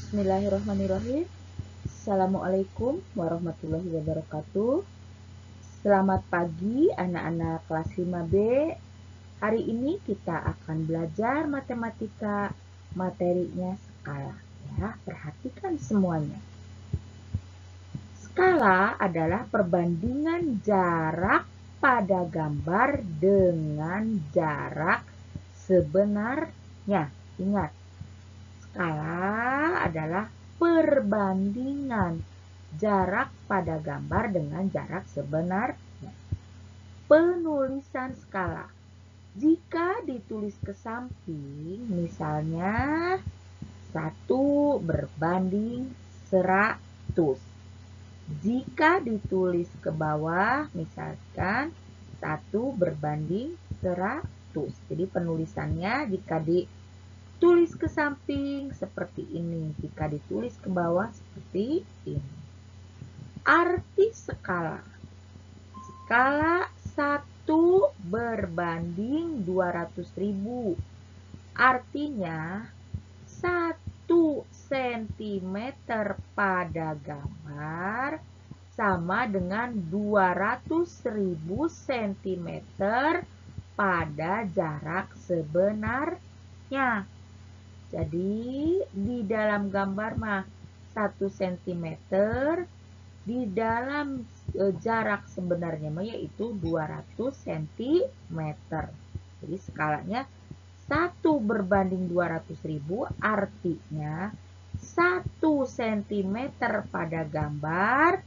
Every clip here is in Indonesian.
Bismillahirrahmanirrahim. Assalamualaikum warahmatullahi wabarakatuh. Selamat pagi anak-anak kelas 5B. Hari ini kita akan belajar matematika, materinya skala. Ya, perhatikan semuanya. Skala adalah perbandingan jarak pada gambar dengan jarak sebenarnya. Ingat, skala adalah perbandingan jarak pada gambar dengan jarak sebenarnya. Penulisan skala. Jika ditulis ke samping, misalnya 1 berbanding 100. Jika ditulis ke bawah, misalkan 1 berbanding 100. Jadi penulisannya jika ditulis ke samping seperti ini, jika ditulis ke bawah seperti ini. Arti skala. Skala 1 berbanding 200.000. Artinya 1 cm pada gambar sama dengan 200.000 cm pada jarak sebenarnya. Jadi di dalam gambar mah 1 cm, di dalam jarak sebenarnya mah yaitu 200 cm. Jadi skalanya 1 berbanding 200.000, artinya 1 cm pada gambar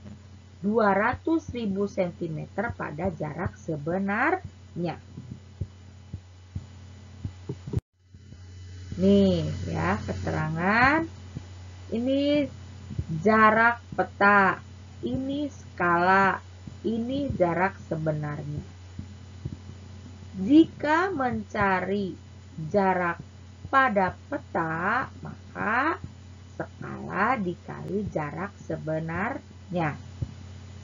200.000 cm pada jarak sebenarnya. Nih ya keterangan. Ini jarak peta, ini skala, ini jarak sebenarnya. Jika mencari jarak pada peta, maka skala dikali jarak sebenarnya.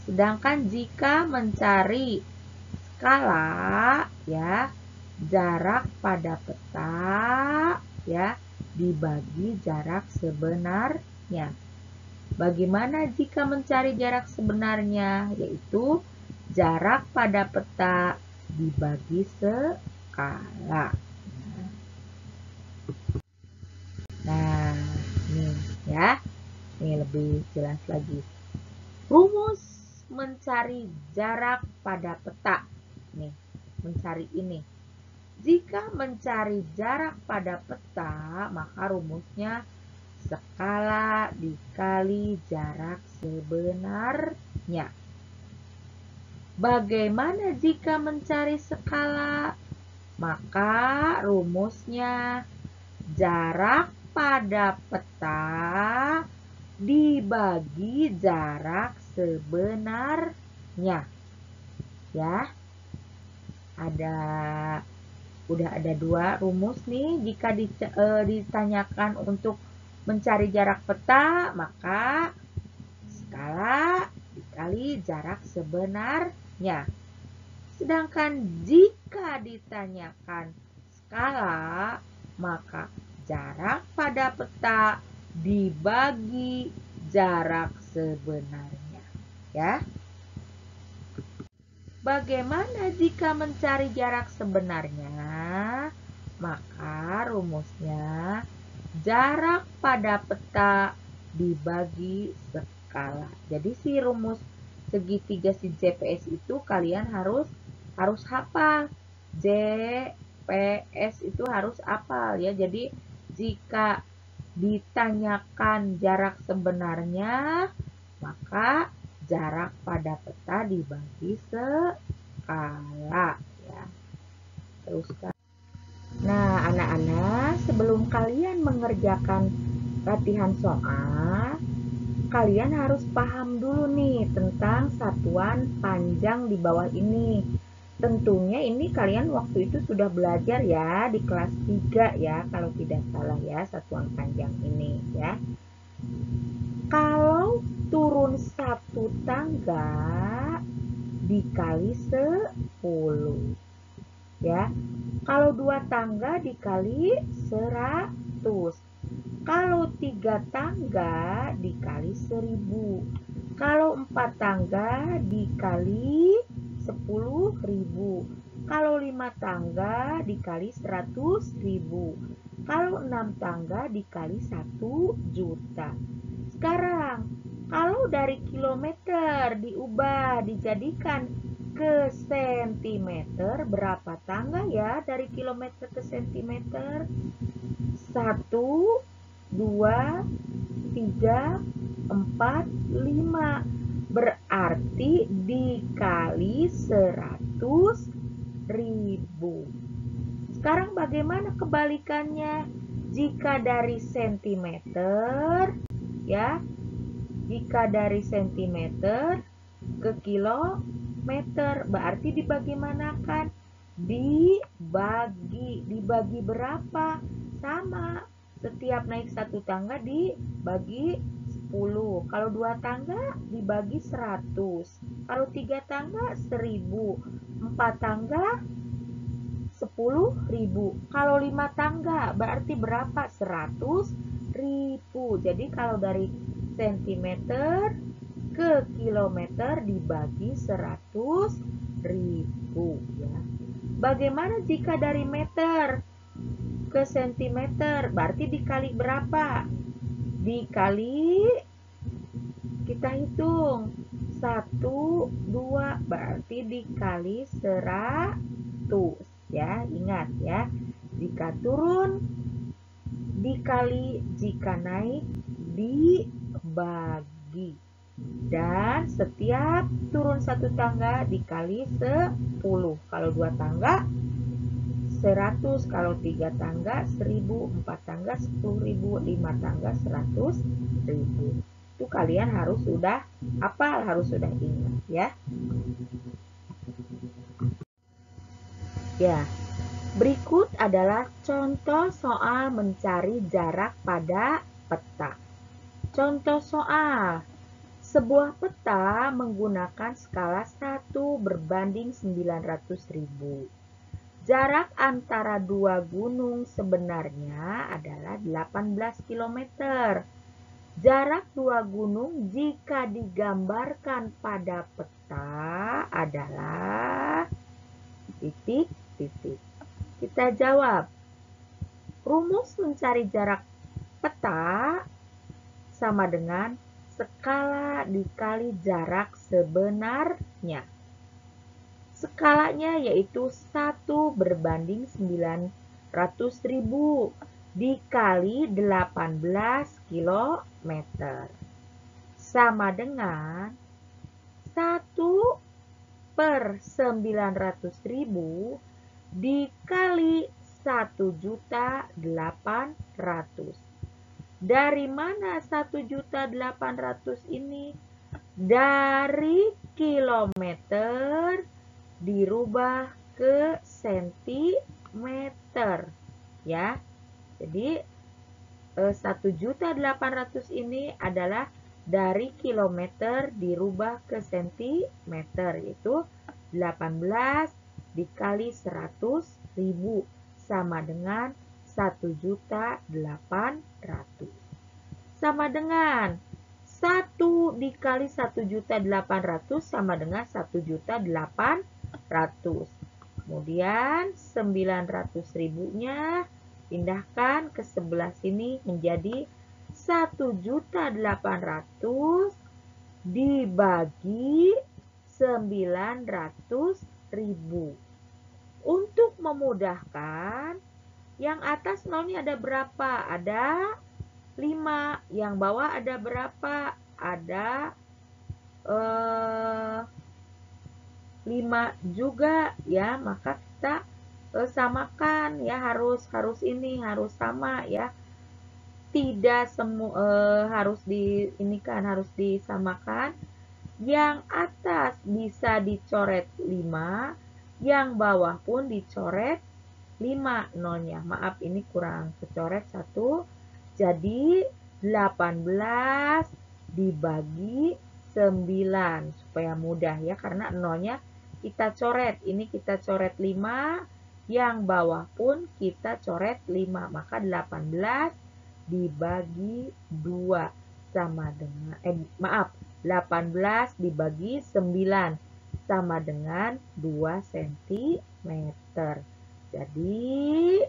Sedangkan jika mencari skala, ya, jarak pada peta, ya, dibagi jarak sebenarnya. Bagaimana jika mencari jarak sebenarnya? Yaitu jarak pada peta dibagi skala. Nah, ini ya. Ini lebih jelas lagi. Rumus mencari jarak pada peta. Nih, mencari ini. Jika mencari jarak pada peta, maka rumusnya skala dikali jarak sebenarnya. Bagaimana jika mencari skala? Maka rumusnya jarak pada peta dibagi jarak sebenarnya. Ya. Udah ada 2 rumus nih. Jika ditanyakan untuk mencari jarak peta, maka skala dikali jarak sebenarnya. Sedangkan jika ditanyakan skala, maka jarak pada peta dibagi jarak sebenarnya. Ya. Bagaimana jika mencari jarak sebenarnya? Maka rumusnya jarak pada peta dibagi skala. Jadi si rumus segitiga si JPS itu kalian harus hafal. JPS itu harus hafal ya. Jadi jika ditanyakan jarak sebenarnya, maka jarak pada peta dibagi skala ya. Teruskan. Nah, anak-anak, sebelum kalian mengerjakan latihan soal, kalian harus paham dulu nih tentang satuan panjang di bawah ini. Tentunya ini kalian waktu itu sudah belajar ya di kelas 3 ya, kalau tidak salah ya, satuan panjang ini ya. Kalau turun 1 tangga dikali 10 ya. Kalau 2 tangga dikali 100. Kalau 3 tangga dikali 1000. Kalau 4 tangga dikali 10.000. Kalau 5 tangga dikali 100.000. Kalau 6 tangga dikali 1 juta. Sekarang, kalau dari kilometer diubah dijadikan ke sentimeter, berapa tangga ya dari kilometer ke sentimeter? 1, 2, 3, 4, 5. Berarti dikali 100.000. Sekarang bagaimana kebalikannya? Jika dari sentimeter, ya, jika dari sentimeter ke kilometer, berarti dibagaimanakan? Dibagi berapa? Sama, setiap naik 1 tangga dibagi 10. Kalau 2 tangga dibagi 100. Kalau 3 tangga 1000. 4 tangga 10.000. Kalau 5 tangga berarti berapa? 100.000. Jadi kalau dari sentimeter ke kilometer dibagi 100.000 ya. Bagaimana jika dari meter ke sentimeter? Berarti dikali berapa? Dikali, kita hitung 1, 2, berarti dikali 100 ya. Ingat ya, jika turun dikali, jika naik dibagi. Dan setiap turun 1 tangga dikali 10. Kalau 2 tangga 100, kalau 3 tangga 1000, 4 tangga 10.000, 5 tangga 100.000. Itu kalian harus sudah hafal, harus sudah ingat ya. Ya, berikut adalah contoh soal mencari jarak pada peta. Contoh soal. Sebuah peta menggunakan skala 1 berbanding 900.000. Jarak antara dua gunung sebenarnya adalah 18 km. Jarak dua gunung jika digambarkan pada peta adalah titik-titik. Kita jawab. Rumus mencari jarak peta sama dengan skala dikali jarak sebenarnya. Skalanya yaitu 1 berbanding 900.000 dikali 18 km. Sama dengan 1 per 900.000 dikali 1.800.000. Dari mana 1.800.000 ini? Dari kilometer dirubah ke sentimeter ya. Jadi 1.800.000 ini adalah dari kilometer dirubah ke sentimeter, yaitu 18 dikali 100.000 sama dengan 1.800.000. Sama dengan 1 dikali 1.800.000 sama dengan 1.800.000. Kemudian 900.000-nya pindahkan ke sebelah sini menjadi 1.800.000 dibagi 900.000. Untuk memudahkan, yang atas nolnya ada berapa? Ada 5. Yang bawah ada berapa? Ada 5 juga ya. Maka kita samakan ya, harus ini harus sama ya. Tidak semua harus harus disamakan. Yang atas bisa dicoret 5, yang bawah pun dicoret 5 nolnya. Maaf, ini kurang kecoret 1. Jadi 18 dibagi 9 supaya mudah ya, karena nolnya kita coret. Ini kita coret 5, yang bawah pun kita coret 5. Maka 18 dibagi 2 sama dengan 18 dibagi 9 sama dengan 2 cm. Jadi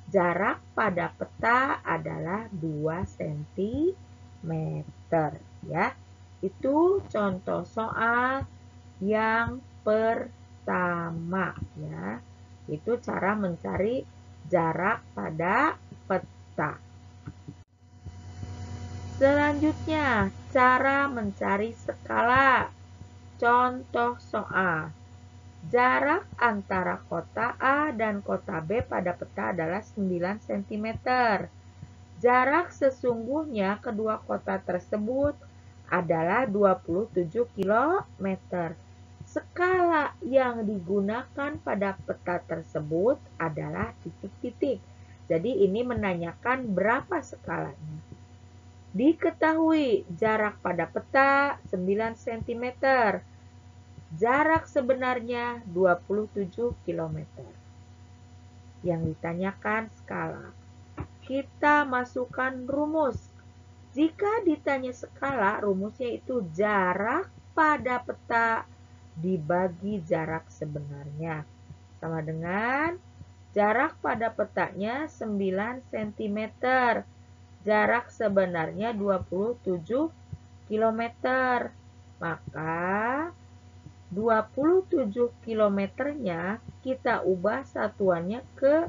jarak pada peta adalah 2 cm ya. Itu contoh soal yang pertama ya. Itu cara mencari jarak pada peta. Selanjutnya, cara mencari skala. Contoh soal. Jarak antara kota A dan kota B pada peta adalah 9 cm. Jarak sesungguhnya kedua kota tersebut adalah 27 km. Skala yang digunakan pada peta tersebut adalah titik-titik. Jadi ini menanyakan berapa skalanya. Diketahui jarak pada peta 9 cm. Jarak sebenarnya 27 km. Yang ditanyakan skala. Kita masukkan rumus. Jika ditanya skala, rumusnya itu jarak pada peta dibagi jarak sebenarnya. Sama dengan jarak pada petanya 9 cm. Jarak sebenarnya 27 km. Maka 27 kilometernya kita ubah satuannya ke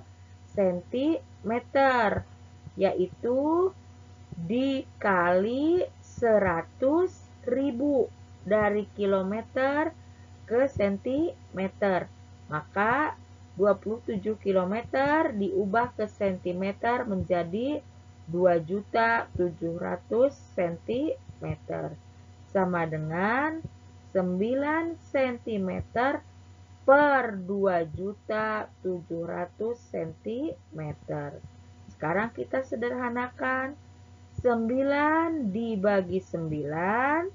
sentimeter, yaitu dikali 100.000 dari kilometer ke sentimeter. Maka 27 kilometer diubah ke sentimeter menjadi 2.700.000 cm. Sama dengan 9 cm per 2.700.000 cm. Sekarang kita sederhanakan. 9 dibagi 9,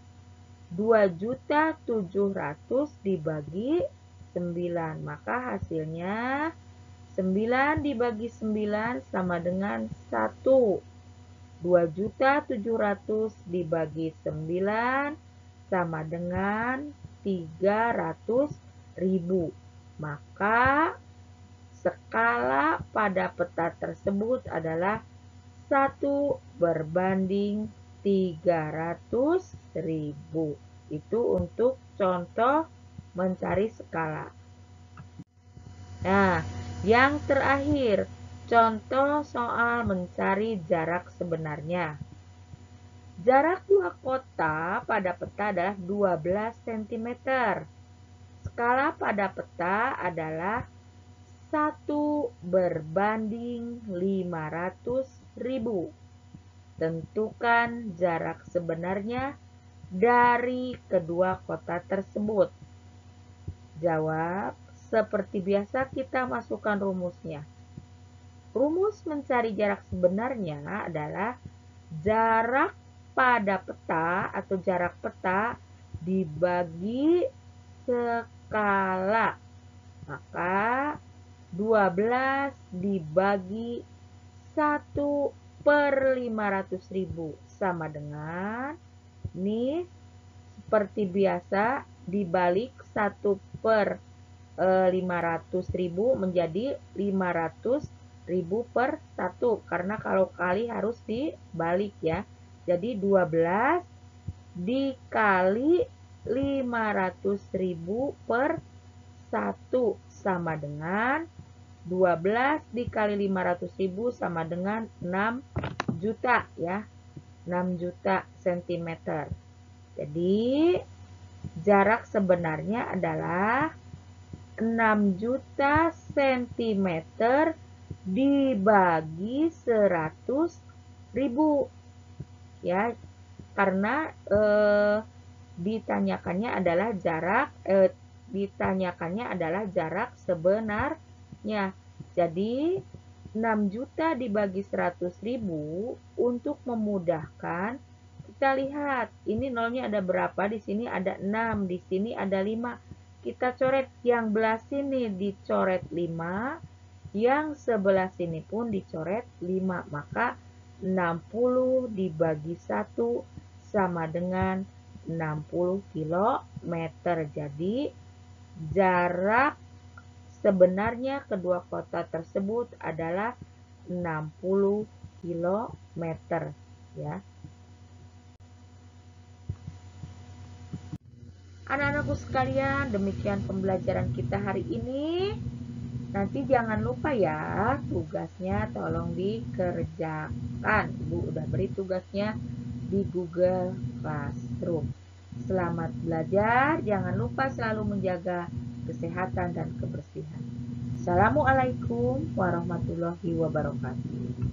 2.700.000 dibagi 9. Maka hasilnya 9 dibagi 9 sama dengan 1. 2.700.000 dibagi 9 sama dengan 300.000. Maka skala pada peta tersebut adalah 1 berbanding 300.000. Itu untuk contoh mencari skala. Nah, yang terakhir, contoh soal mencari jarak sebenarnya. Jarak dua kota pada peta adalah 12 cm. Skala pada peta adalah 1 berbanding 500.000. Tentukan jarak sebenarnya dari kedua kota tersebut. Jawab. Seperti biasa kita masukkan rumusnya. Rumus mencari jarak sebenarnya adalah jarak pada peta atau jarak peta dibagi skala. Maka 12 dibagi 1 per 500.000 sama dengan, ini seperti biasa dibalik 1 per 500.000 menjadi 500.000 per 1. Karena kalau kali harus dibalik ya. Jadi 12 dikali 500.000 per 1 sama dengan 12 dikali 500.000 sama dengan 6 juta ya. 6 juta cm. Jadi jarak sebenarnya adalah 6 juta cm dibagi 100.000 ya, karena ditanyakannya adalah jarak sebenarnya. Jadi 6 juta dibagi 100.000 untuk memudahkan. Kita lihat, ini nolnya ada berapa? Di sini ada 6, di sini ada 5. Kita coret yang belah sini dicoret 5, yang sebelah sini pun dicoret 5. Maka 60 dibagi 1 sama dengan 60 kilometer. Jadi jarak sebenarnya kedua kota tersebut adalah 60 kilometer ya. Anak-anakku sekalian, demikian pembelajaran kita hari ini. Nanti jangan lupa ya, tugasnya tolong dikerjakan. Ibu udah beri tugasnya di Google Classroom. Selamat belajar, jangan lupa selalu menjaga kesehatan dan kebersihan. Assalamualaikum warahmatullahi wabarakatuh.